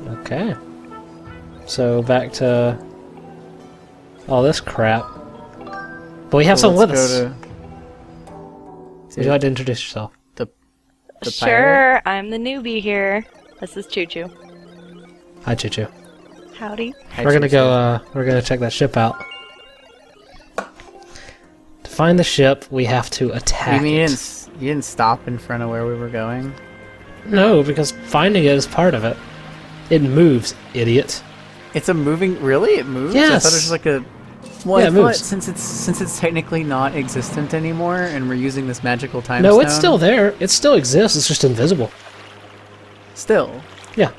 Okay. So back to all this crap. But we have someone with us. Would you like to introduce yourself? The sure, I'm the newbie here. This is Chu Chu. Hi, Chu Chu. Howdy. We're gonna go. We're gonna check that ship out. To find the ship, we have to attack it. You didn't stop in front of where we were going? No, because finding it is part of it. It moves, idiot. It's a moving. Really, it moves? Yes. I thought it was just like a. Well, yeah, I it thought moves. since it's technically not existent anymore, and we're using this magical time No, stone. it's still there. It still exists. It's just invisible. Still. Yeah.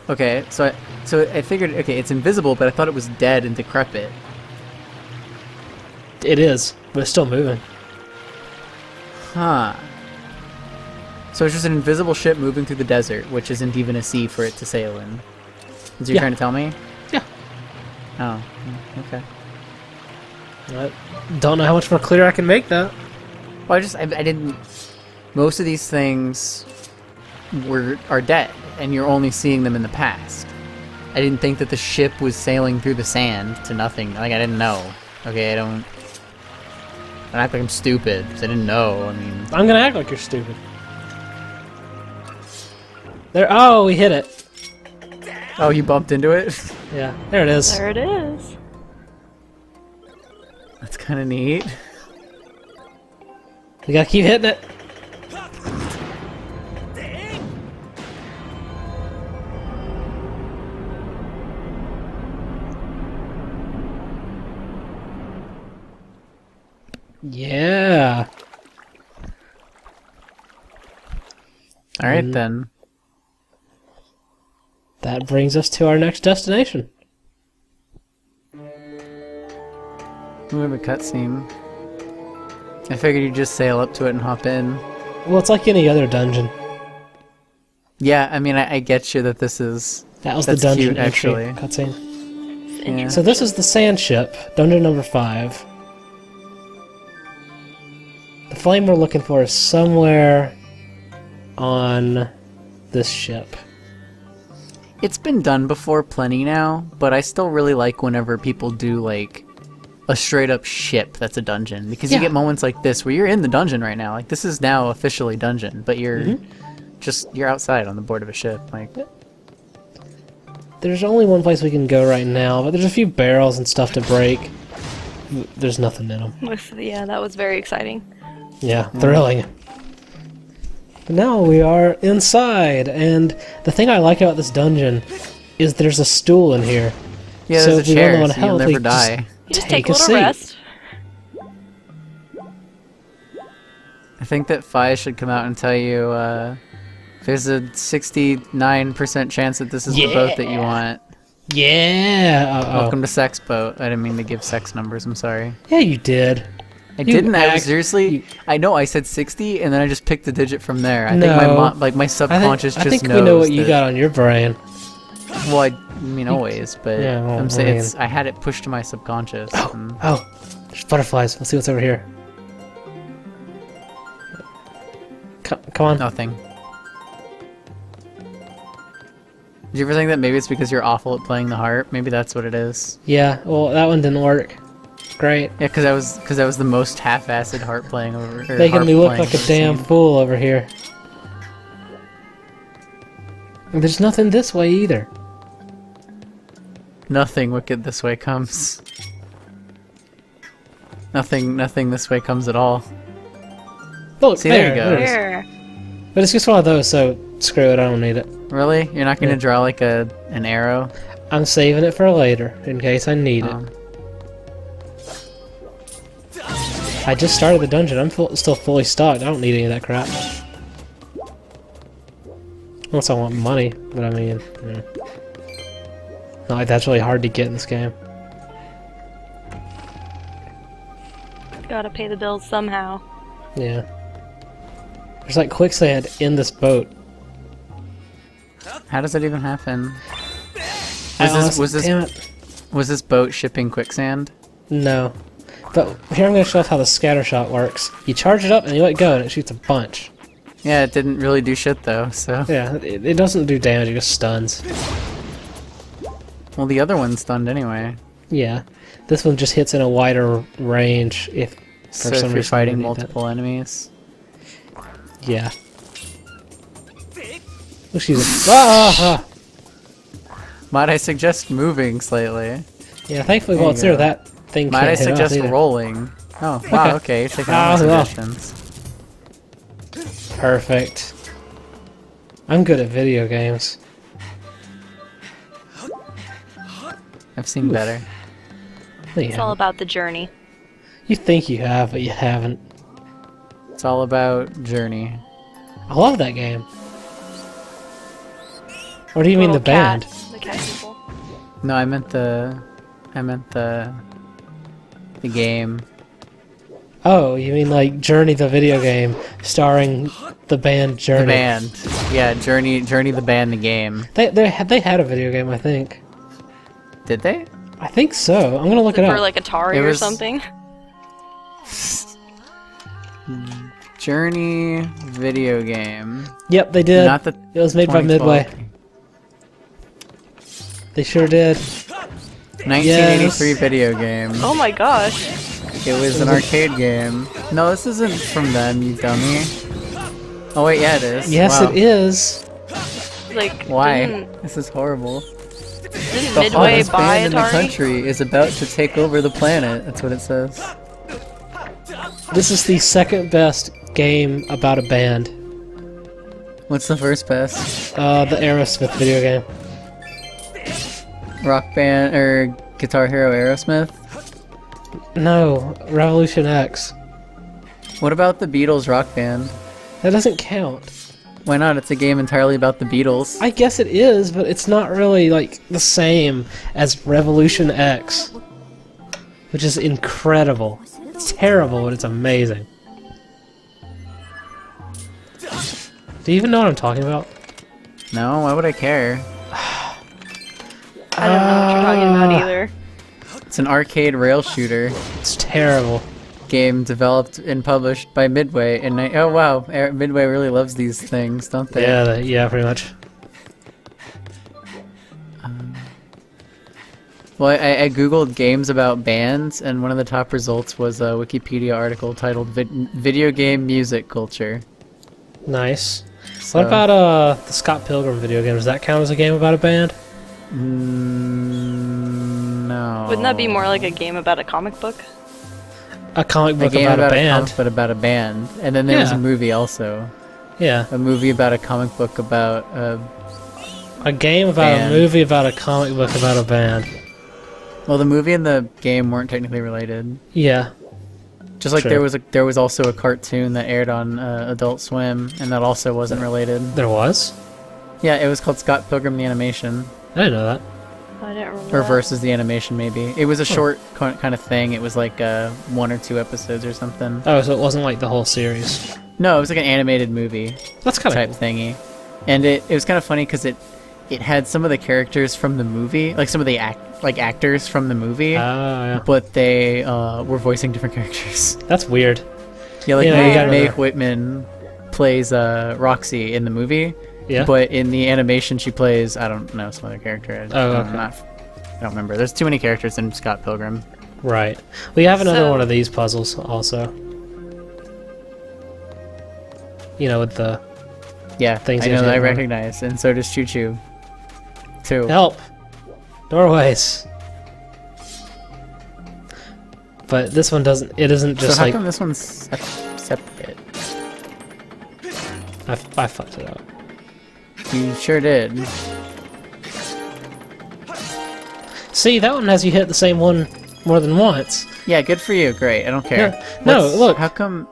Okay, so I figured. Okay, it's invisible, but I thought it was dead and decrepit. It is, but it's still moving. Huh. So it's just an invisible ship moving through the desert, which isn't even a sea for it to sail in. Is what you're trying to tell me? Yeah. Oh. Okay. I don't know how much more clear I can make that. Well, I didn't. Most of these things are dead, and you're only seeing them in the past. I didn't think that the ship was sailing through the sand to nothing. Like, I didn't know. Okay, I don't act like I'm stupid because I didn't know. I mean, I'm gonna act like you're stupid. There. Oh, we hit it. oh, you bumped into it. Yeah, there it is. There it is. That's kind of neat. We gotta keep hitting it. Yeah. All right then. That brings us to our next destination. We have a cutscene. I figured you'd just sail up to it and hop in. Well, it's like any other dungeon. Yeah, I mean, I get you that this is. That was the That's dungeon cute, entry actually. cutscene. Yeah. So this is the sand ship, dungeon number 5. The flame we're looking for is somewhere on this ship. It's been done before plenty now, but I still really like whenever people do like a straight up ship that's a dungeon, because you Yeah. get moments like this where you're in the dungeon right now. Like, this is now officially dungeon, but you're you're outside on the board of a ship. Like, There's only one place we can go right now, but there's a few barrels and stuff to break. There's nothing in them. Yeah, that was very exciting. Yeah, thrilling. But now we are inside, and the thing I like about this dungeon is there's a stool in here. yeah, So there's if a we really chair, wanna so you'll help, never we just- die. You just Take take a a little seat. rest. I think that Fi should come out and tell you there's a 69% chance that this is the boat that you want. Yeah! Welcome to Sex Boat. I didn't mean to give sex numbers, I'm sorry. Yeah, you did. I You didn't. I was act- seriously. I know. I said 60, and then I just picked the digit from there. I No. think my subconscious I just think knows. we know what you that- got on your brain. Well, I mean always, but Yeah, well, I'm saying I I had it pushed to my subconscious. and- Oh, there's butterflies. Let's see what's over here. Come on. Nothing. Did you ever think that maybe it's because you're awful at playing the harp? Maybe that's what it is. Yeah, well, that one didn't work. Great. Yeah, because I was the most half-assed harp playing over. Or Making harp me look playing like a I've damn seen. fool over here. And there's nothing this way either. Nothing wicked this way comes. Nothing this way comes at all. Look, See, there you go. it is. Here. But it's just one of those, so screw it, I don't need it. Really? You're not going to Yeah. draw like an arrow? I'm saving it for later, in case I need it. I just started the dungeon, I'm still fully stocked, I don't need any of that crap. Unless I want money, but I mean... Not like that's really hard to get in this game. Gotta pay the bills somehow. Yeah. There's like quicksand in this boat. How does that even happen? Damn it. Was this boat shipping quicksand? No. But here I'm going to show off how the scatter shot works. You charge it up and you let go and it shoots a bunch. Yeah, it didn't really do shit though, so... Yeah, it doesn't do damage, it just stuns. Well, the other one's stunned anyway. Yeah. This one just hits in a wider range if for So some if you're reason fighting you need multiple enemies. that. Yeah. Oh, she's a... Might I suggest moving slightly? Yeah, thankfully There while you it's there, go. that thing Might I can't hit us suggest either. rolling? Oh, wow, okay, you're taking all my well. suggestions. Perfect. I'm good at video games. I've seen better. No, you It's all haven't. about the journey. You think you have, but you haven't. It's all about Journey. I love that game. Or do you mean the Little cat. band? The cat people. No, I meant the game. Oh, you mean like Journey the video game, starring the band Journey? The band. Yeah, Journey the band, the game. They had a video game, I think. Did they? I think so. I'm gonna look it For up. like Atari It or was- something. Journey video game. Yep, they did. Not the It was made by 2012. Midway. They sure did. 1983 Yes. video game. Oh my gosh. It was an arcade game. No, this isn't from them, you dummy. Oh wait, yeah, it is. Yes, Wow. it is. Like, Why? Didn't This is horrible. Midway The hottest buy band in the Atari? country is about to take over the planet. That's what it says. This is the second best game about a band. What's the first best? The Aerosmith video game. Rock band or Guitar Hero Aerosmith? No, Revolution X. What about the Beatles rock band? That doesn't count. Why not? It's a game entirely about the Beatles. I guess it is, but it's not really like the same as Revolution X, which is incredible. It's terrible, but it's amazing. Do you even know what I'm talking about? No, why would I care? I don't know what you're talking about either. It's an arcade rail shooter It's terrible. game developed and published by Midway. And oh wow, Midway really loves these things, don't they? Yeah, yeah, pretty much. Well, I googled games about bands, and one of the top results was a Wikipedia article titled "Video Game Music Culture." Nice. So, What about the Scott Pilgrim video game? Does that count as a game about a band? No. Wouldn't that be more like a game about a comic book? A comic a book game about a a band. comic, but about a band? And then there was Yeah. a movie also, Yeah, a movie about a comic book about a game about Band. a movie about a comic book about a band. well, the movie and the game weren't technically related. Yeah, Just like Sure. there was also a cartoon that aired on Adult Swim, and that also wasn't related. there was. Yeah, it was called Scott Pilgrim the Animation, I didn't know that. I didn't remember. or that. Versus the Animation maybe. It was a short kind of thing. It was like 1 or 2 episodes or something. Oh, so it wasn't like the whole series. No, it was like an animated movie That's kind type of thingy, and it was kind of funny because it had some of the characters from the movie, like some of the actors from the movie, Oh, yeah. but they were voicing different characters. That's weird. Yeah, like Yeah, you gotta Mae remember. Whitman plays Roxy in the movie, Yeah. but in the animation she plays, I don't know, some other character. Oh, okay. I don't remember. There's too many characters in Scott Pilgrim. Right. We have another So- one of these puzzles also. You know, with the Yeah, Things I you know, have to I remember. recognize, and so does Chu Chu, too. help doorways. But this one doesn't. It isn't So just how like come this one's separate? I fucked it up. You sure did. See, that one has you hit the same one more than once. Yeah, good for you. Great. I don't care. Yeah. No, look. How come?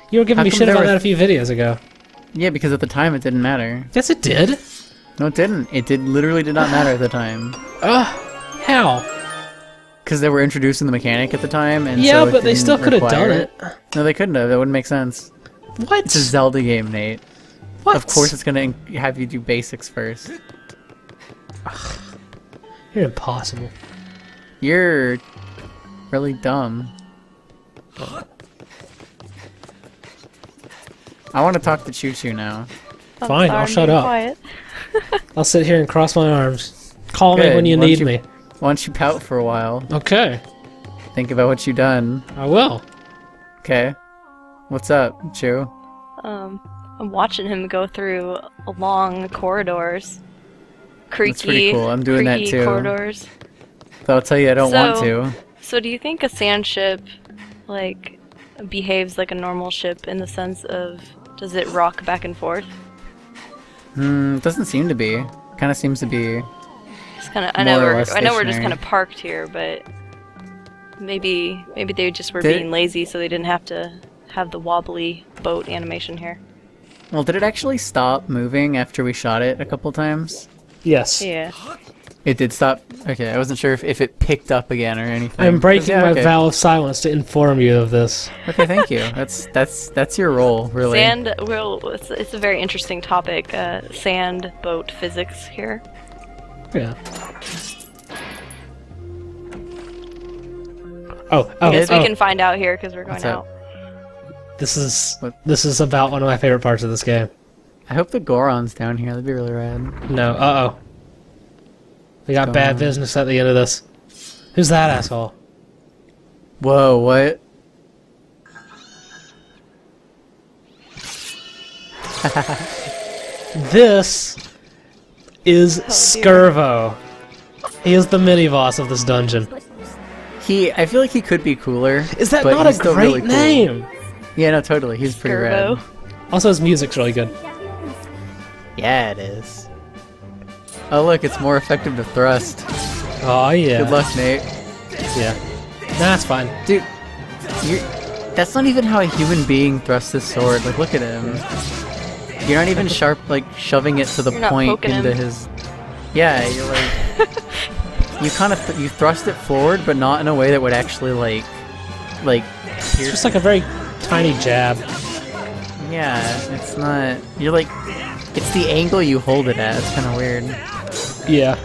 You were giving How me come shit there about were- that a few videos ago. Yeah, because at the time it didn't matter. Yes, it did. No, it didn't. It literally did not matter at the time. How? Because they were introducing the mechanic at the time, and Yeah, so it but they didn't still could have require done it. No, they couldn't have. That wouldn't make sense. What? It's a Zelda game, Nate. What? Of course, it's gonna have you do basics first. You're impossible. You're really dumb. I want to talk to Chu Chu now. Fine, I'll shut up. Quiet. I'll sit here and cross my arms. Call me Good. when you need me. Why don't you pout for a while? Okay. Think about what you've done. I will. Okay. What's up, Chu? I'm watching him go through long corridors. Creaky, That's pretty cool. I'm doing that too. corridors. But I'll tell you, I don't want to. So do you think a sand ship, like, behaves like a normal ship in the sense of, does it rock back and forth? Doesn't seem to be. Kind of seems to be. It's kind of. I know we're just kind of parked here, but maybe they just were being lazy, so they didn't have to have the wobbly boat animation here. Well, did it actually stop moving after we shot it a couple times? Yes. Yeah. It did stop. Okay, I wasn't sure if it picked up again or anything. I'm breaking my vow of silence to inform you of this. Okay, thank you. That's your role, really. Sand. Well, it's a very interesting topic. Sand boat physics here. Yeah. Oh. I guess we can find out here because we're going out. This is about one of my favorite parts of this game. I hope the Goron's down here. That'd be really rad. No. We got bad business at the end of this. Who's that asshole? Whoa, what? This is Skirvo. He is the mini-boss of this dungeon. I feel like he could be cooler. Is that but not he's a still great really cool. name? Yeah, no, totally. He's pretty rad. Also, his music's really good. Yeah, it is. Oh, look, it's more effective to thrust. Oh, yeah. Good luck, Nate. Yeah. That's fine. Dude, that's not even how a human being thrusts his sword. Like, look at him. You're not even shoving it to the point into his... Yeah, you're like... you thrust it forward, but not in a way that would actually, like It's just like a very tiny jab. Yeah, it's not... You're like... It's the angle you hold it at. It's kind of weird. Yeah.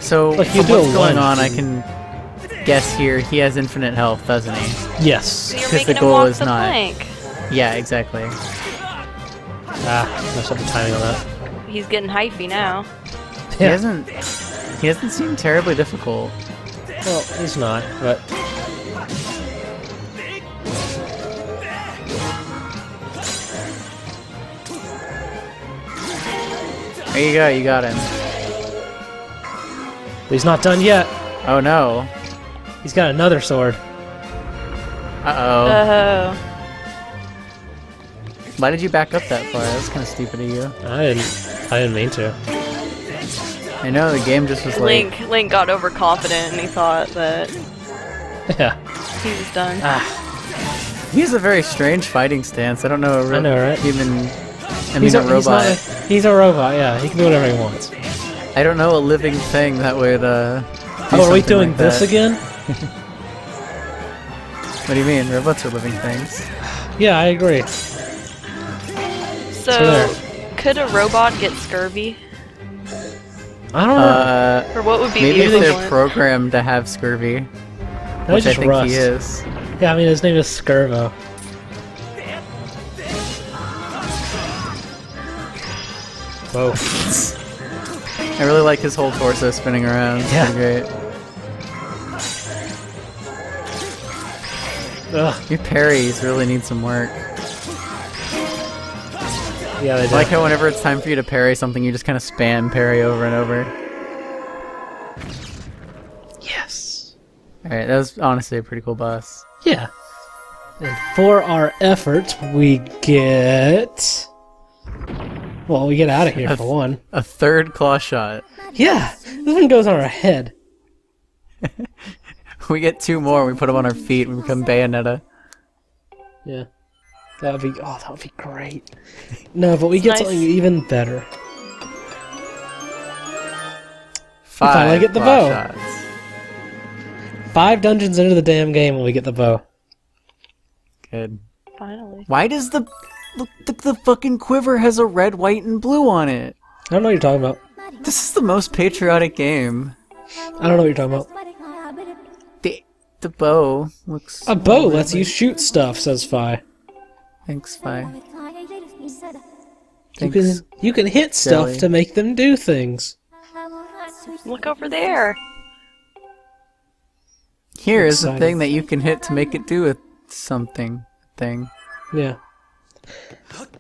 So, like from what's going on, I can guess here, he has infinite health, doesn't he? Yes. Because the goal is not... Yeah, exactly. Messed up the timing on that. He's getting hypey now. Yeah. He doesn't seem terribly difficult. Well, he's not, but... There you go, you got him. But he's not done yet. Oh no. He's got another sword. Uh-oh. Why did you back up that far? That's kind of stupid of you. I didn't mean to. I know, the game just was like... Link got overconfident and he thought that... Yeah. He was done. He has a very strange fighting stance. I don't know I know, right? He's a robot. He's a robot, yeah. He can do whatever he wants. I don't know a living thing that would, Oh, are we doing like this again? What do you mean? Robots are living things. Yeah, I agree. So could a robot get scurvy? I don't know. Or what would be maybe the equivalent? if they're programmed to have scurvy. No, Which I just think Rust. he is. Yeah, I mean, his name is Skirvo. Whoa. I really like his whole torso spinning around. It's Yeah. great. Ugh. Your parries really need some work. Yeah, they do. I like how whenever it's time for you to parry something, you just kind of spam parry over and over. Yes. Alright, that was honestly a pretty cool boss. Yeah. And for our efforts, we get... Well, we get out of here, for one. A third claw shot. Yeah! This one goes on our head. We get two more, we put them on our feet, we become Bayonetta. Yeah. That would be... Oh, that would be great. No, but we get something even better. Finally get the bow. 5 dungeons into the damn game when we get the bow. Good. Finally. Why does the fucking quiver has a red, white, and blue on it? I don't know what you're talking about. This is the most patriotic game. I don't know what you're talking about. The bow looks... A bow lets you shoot stuff, says Fi. Thanks, Fi. You can hit stuff Jelly. to make them do things. Look over there. Here is the thing that you can hit to make it do a something thing. Yeah.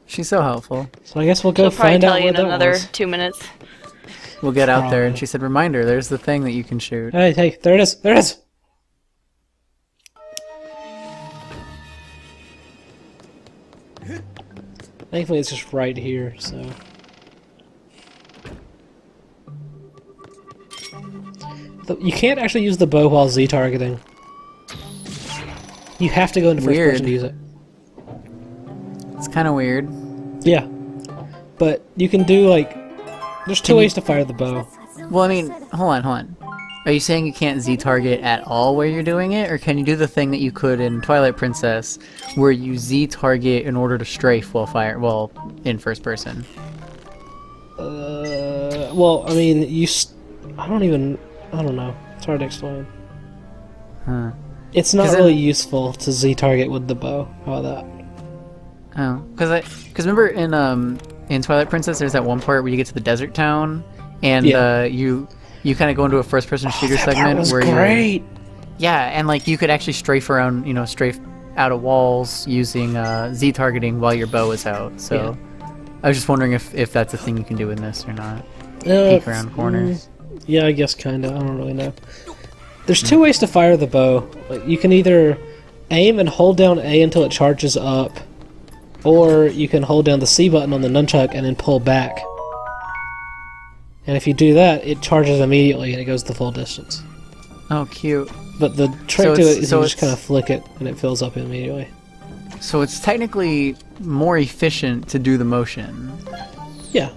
She's so helpful. So I guess we'll go She'll probably find tell out you what in that another was. 2 minutes. We'll get out there, and she said, "Reminder, there's the thing that you can shoot." Hey, there it is. There it is. Thankfully, it's just right here, so. You can't actually use the bow while Z-targeting. You have to go into first person to use it. It's kind of weird. Yeah. But you can do, like... There's two ways to fire the bow. Well, I mean, hold on. Are you saying you can't Z-target at all where you're doing it? Or can you do the thing that you could in Twilight Princess, where you Z-target in order to strafe while in first person? Well, I mean, I don't know. It's hard to explain. Huh. It's not really useful to Z-target with the bow. How about that? Oh, because remember in Twilight Princess, there's that one part where you get to the desert town, and you kind of go into a first-person shooter segment where great. Yeah, and like you could actually strafe around, strafe out of walls using Z-targeting while your bow is out. So I was just wondering if that's a thing you can do in this or not. Peek around corners. Yeah, I guess kind of. I don't really know. There's two ways to fire the bow. Like, you can either aim and hold down A until it charges up, or you can hold down the C button on the nunchuck and then pull back. And if you do that, it charges immediately and it goes the full distance. Oh, cute. But the trick to it is you just kind of flick it and it fills up immediately. So it's technically more efficient to do the motion. Yeah.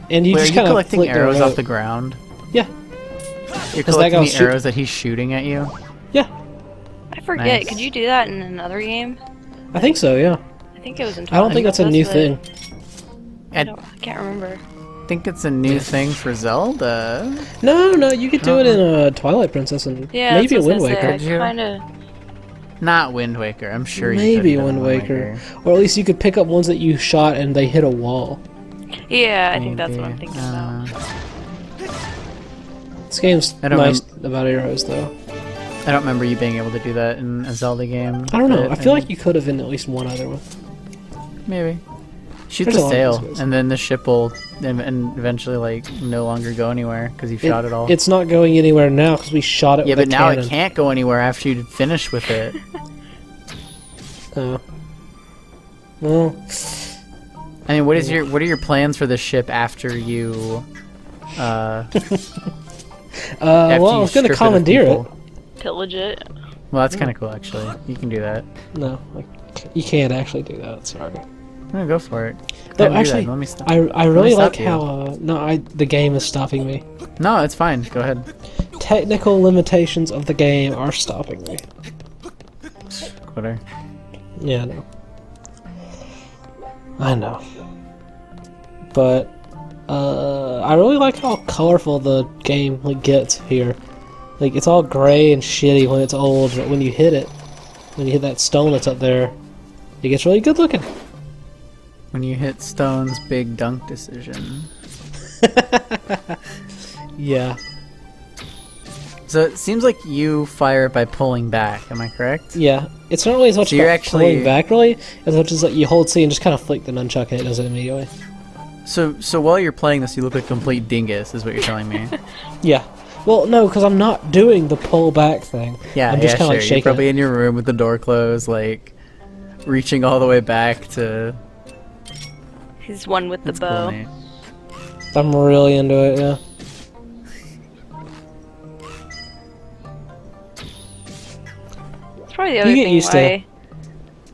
And you just kind of collecting arrows off the ground? Yeah. You're collecting the arrows that he's shooting at you? Yeah. I forget. Could you do that in another game? I think so, yeah. I think it was in I don't think that's a new thing. I can't remember. I think it's a new thing for Zelda. No, you could do it in Twilight Princess and maybe a Wind Waker. Not Wind Waker, I'm sure you maybe Wind Waker. Or at least you could pick up ones that you shot and they hit a wall. Yeah, I think that's what I'm thinking about. This game's nice about arrows, though. I don't remember you being able to do that in a Zelda game. I don't know. I feel like you could have in at least one other one. Maybe. Shoot the sail, and then the ship will and eventually like no longer go anywhere because you shot it all. It's not going anywhere now because we shot it with a cannon. Yeah, but now it can't go anywhere after you finish with it. Oh. Well. I mean, what are your plans for the ship after you? Well, I was going to commandeer it. Pillage it. Well, that's kind of cool, actually. You can do that. No, you can't actually do that. Sorry. No, go for it. Though actually, I really like how the game is stopping me. No, it's fine. Go ahead. Technical limitations of the game are stopping me. Quitter. Yeah, I know. But I really like how colorful the game gets here. Like, it's all gray and shitty when it's old, but when you hit it, when you hit that stone that's up there, it gets really good looking. When you hit Stone's big dunk decision. Yeah. So it seems like you fire it by pulling back, am I correct? Yeah. It's not really as much about pulling back, really, as much as like you hold C and just kind of flick the nunchuck and it does it immediately. So while you're playing this, you look like a complete dingus, is what you're telling me. Yeah. Well, no, because I'm not doing the pull back thing. Yeah, I'm just kind of like shaking. You're probably in your room with the door closed, like reaching all the way back to. He's one with the bow. Cool, I'm really into it, yeah. It's probably the other thing why.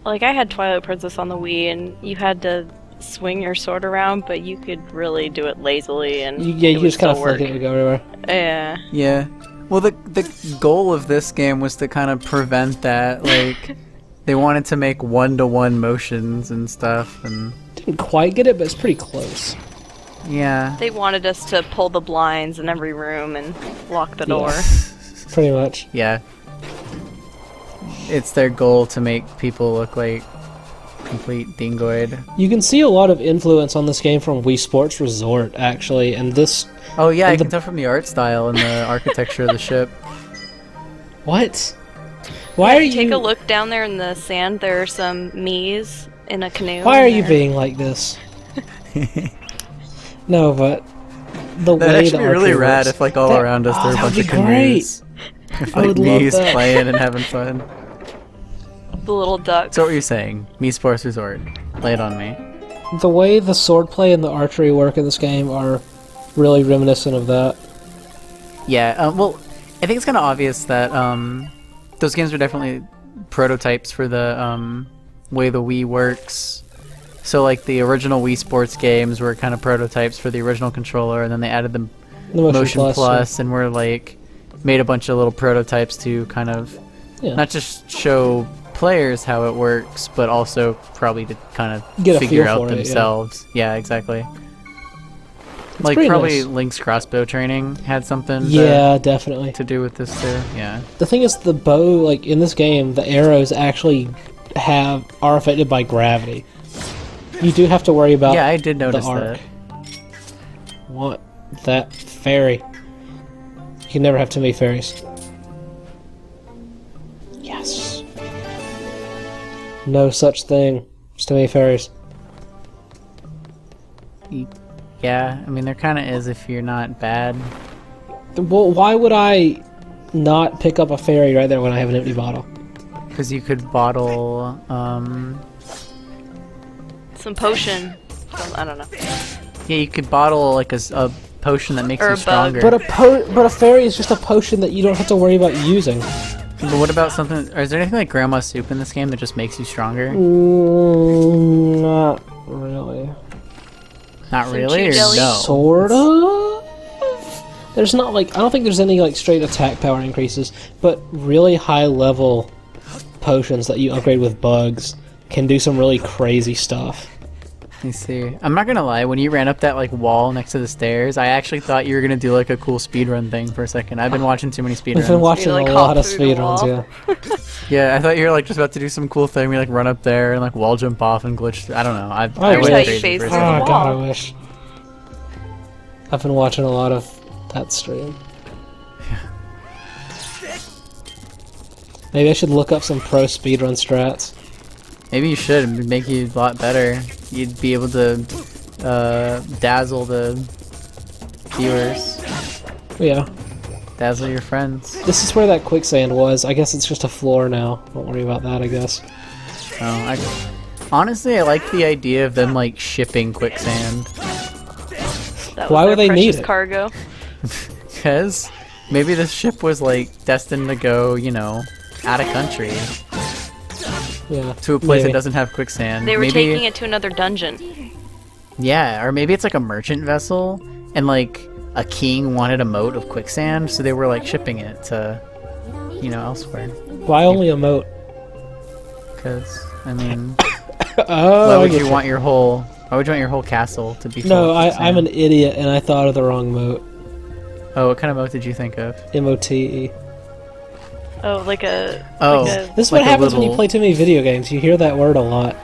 Like, I had Twilight Princess on the Wii, and you had to swing your sword around, but you could really do it lazily, and you just kind of flick it and go everywhere. Yeah. Yeah. Well, the goal of this game was to kind of prevent that. Like, they wanted to make one-to-one motions and stuff, and didn't quite get it, but it's pretty close. Yeah. They wanted us to pull the blinds in every room and lock the door. Pretty much. Yeah. It's their goal to make people look like complete dingoid. You can see a lot of influence on this game from Wii Sports Resort, actually, and this... Oh yeah, I can tell from the art style and the architecture of the ship. What? Why are you... Take a look down there in the sand. There are some Miis in a canoe. Why are you being like this? No, but the way that'd be really rad if, like, all around us there were a bunch of canoes. If, like, Mii's playing and having fun. The little ducks. So what were you saying? Mii Sports Resort. Lay it on me. The way the swordplay and the archery work in this game are really reminiscent of that. Yeah, well, I think it's kind of obvious that those games are definitely prototypes for the way the Wii works. So, like, the original Wii Sports games were kind of prototypes for the original controller, and then they added the Motion Plus, and were, like, made a bunch of little prototypes to kind of not just show players how it works, but also probably to kind of figure out themselves. Yeah, exactly. It's like, probably nice. Link's crossbow training had something definitely to do with this too. Yeah. The thing is, the bow, like, in this game, the arrows actually are affected by gravity. You do have to worry about I did notice that. What? That fairy. You can never have too many fairies. Yes. No such thing. There's too many fairies. Yeah, I mean, there kind of is if you're not bad. Well, why would I not pick up a fairy right there when I have an empty bottle? Because you could bottle, some potion. I don't know. Yeah, you could bottle like a potion that makes you stronger. But a fairy is just a potion that you don't have to worry about using. But what about something? Is there anything like Grandma Soup in this game that just makes you stronger? Not really. Not really, or no? Sort of. There's not, like, I don't think there's any, like, straight attack power increases, but really high level potions that you upgrade with bugs can do some really crazy stuff. Let me see. I'm not gonna lie, when you ran up that, like, wall next to the stairs, I actually thought you were gonna do, like, a cool speedrun thing for a second. I've been watching too many speedruns. I've been watching a lot of speedruns, yeah. Yeah, I thought you were, like, just about to do some cool thing. We, like, run up there and, like, wall jump off and glitch. I don't know. I went crazy for a second. Oh, God, I wish. I've been watching a lot of that stream. Yeah. Maybe I should look up some pro speedrun strats. Maybe you should. It'd make you a lot better. You'd be able to dazzle the viewers. Yeah. Dazzle your friends. This is where that quicksand was. I guess it's just a floor now. Don't worry about that, I guess. Oh, honestly, I like the idea of them, like, shipping quicksand. Why would they need it? Cargo. Because maybe this ship was, like, destined to go, you know, out of country. Yeah. To a place that doesn't have quicksand. They were taking it to another dungeon. Yeah, or maybe it's like a merchant vessel, and, like, a king wanted a moat of quicksand, so they were, like, shipping it to, you know, elsewhere. Why only a moat? Because, I mean, why would you want your whole castle to be full of quicksand? I'm an idiot, and I thought of the wrong moat. Oh, what kind of moat did you think of? M-O-T-E. Oh, like a... Oh. This is what happens when you play too many video games. You hear that word a lot.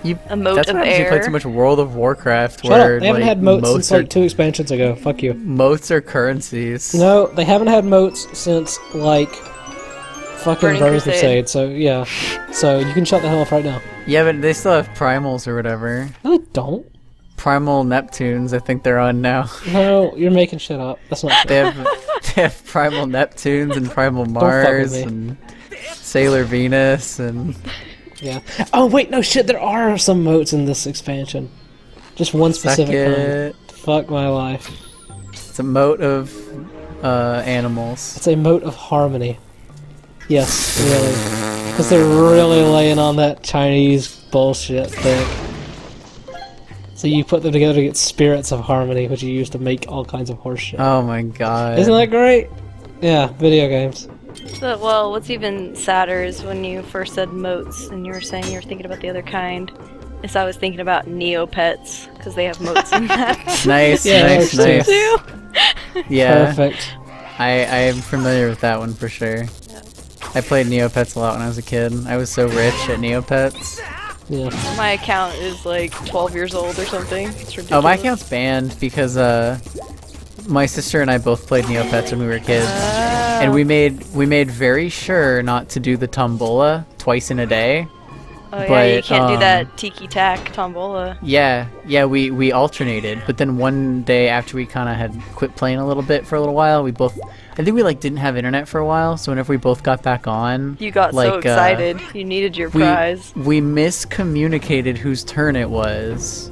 A moat That's of what happens if you play too much World of Warcraft. Shut up. They haven't had moats since, like, 2 expansions ago. Fuck you. Moats are currencies. No, they haven't had moats since, like, fucking Burning Crusade. So, yeah. So, you can shut the hell up right now. Yeah, but they still have primals or whatever. No, they don't. Primal Neptunes, I think they're on now. No, you're making shit up. That's not true. They have Primal Neptunes and Primal Mars and Sailor Venus and... Yeah. Oh, wait, no, shit, there are some moats in this expansion. Just one specific kind. Fuck my life. It's a moat of animals. It's a moat of harmony. Yes, really. Because they're really laying on that Chinese bullshit thing. So you put them together to get spirits of harmony, which you use to make all kinds of horse shit. Oh my god. Isn't that great? Yeah, video games. So, well, what's even sadder is when you first said moats, and you were saying you were thinking about the other kind. Is I was thinking about Neopets, because they have moats in that. Nice, yeah, nice. Too. Yeah. Perfect. I am familiar with that one for sure. Yeah. I played Neopets a lot when I was a kid. I was so rich at Neopets. Yeah. My account is like 12 years old or something. It's ridiculous. Oh, my account's banned because my sister and I both played Neopets when we were kids, and we made very sure not to do the tombola twice in a day. Oh yeah, you can't do that tiki-tack tombola. Yeah, we alternated, but then one day after we kind of had quit playing a little bit for a little while, I think we like didn't have internet for a while, so whenever we both got back on, you got like, so excited, you needed your prize. We miscommunicated whose turn it was,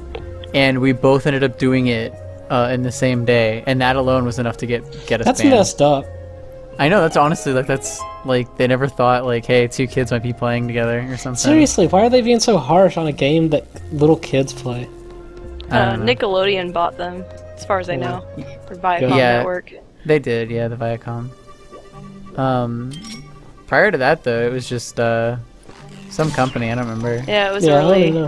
and we both ended up doing it in the same day, and that alone was enough to get us That's banned. messed up. I know, that's honestly, like, that's, like, they never thought, like, hey, two kids might be playing together or something. Seriously, why are they being so harsh on a game that little kids play? Nickelodeon bought them, as far as I know. Or Viacom Network. They did, yeah, the Viacom. Prior to that, though, it was just, some company, I don't remember. Yeah, it was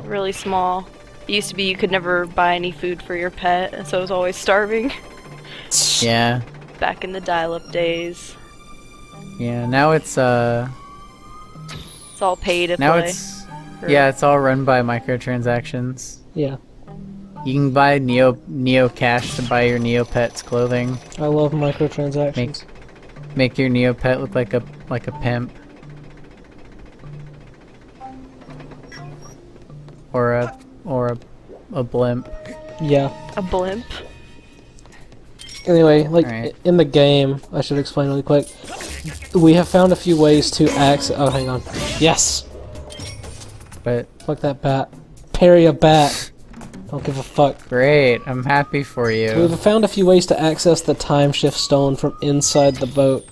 really small. It used to be you could never buy any food for your pet, and so it was always starving. Yeah. Back in the dial-up days. Yeah, now it's all pay to now play. It's all run by microtransactions. Yeah. You can buy Neo Cash to buy your Neopets clothing. I love microtransactions. Make your Neopet look like a pimp. Or a blimp. Yeah. A blimp. Anyway, like in the game, I should explain really quick. We have found a few ways to access. Oh, hang on. Yes. But fuck that bat. Parry a bat. Don't give a fuck. Great, I'm happy for you. We've found a few ways to access the time shift stone from inside the boat.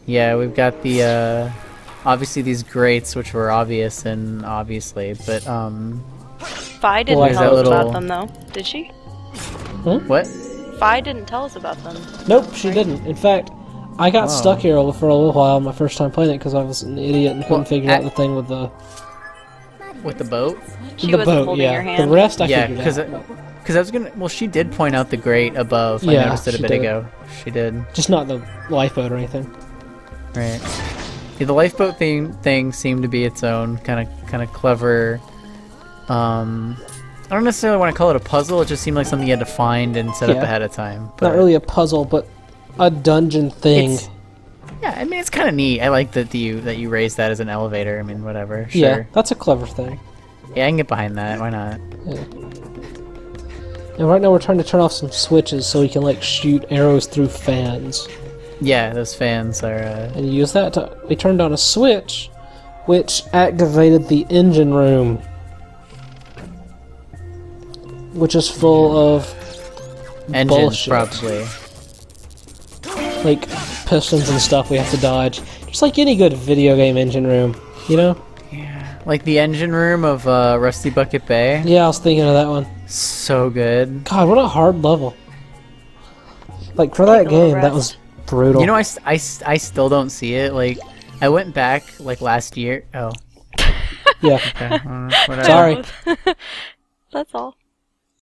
Yeah, we've got the obviously these grates, which were obvious and obviously, but Fi didn't tell us about them though, did she? What? Fi didn't tell us about them. Nope, she didn't. In fact, I got stuck here for a little while my first time playing it because I was an idiot and couldn't figure out the thing with the... With the boat? She wasn't holding your hand. The rest I figured out. Because I was gonna... Well, she did point out the grate above. I noticed it a bit ago. She did. Just not the lifeboat or anything. Right. Yeah, the lifeboat thing seemed to be its own kind of clever... I don't necessarily want to call it a puzzle, it just seemed like something you had to find and set up ahead of time. But not really a puzzle, but a dungeon thing. Yeah, I mean, it's kind of neat. I like that you raised that as an elevator. I mean, whatever. Sure. Yeah, that's a clever thing. Yeah, I can get behind that. Why not? Yeah. And right now we're trying to turn off some switches so we can, like, shoot arrows through fans. Yeah, those fans are... And use that to... We turned on a switch, which activated the engine room. Which is full of engines, bullshit. Probably. Like pistons and stuff we have to dodge. Just like any good video game engine room, you know? Yeah. Like the engine room of Rusty Bucket Bay. Yeah, I was thinking of that one. So good. God, what a hard level. Like, for that game, that was brutal. You know, I still don't see it. Like, I went back, like, last year. Oh. Yeah. Okay. Whatever. Sorry. That's all.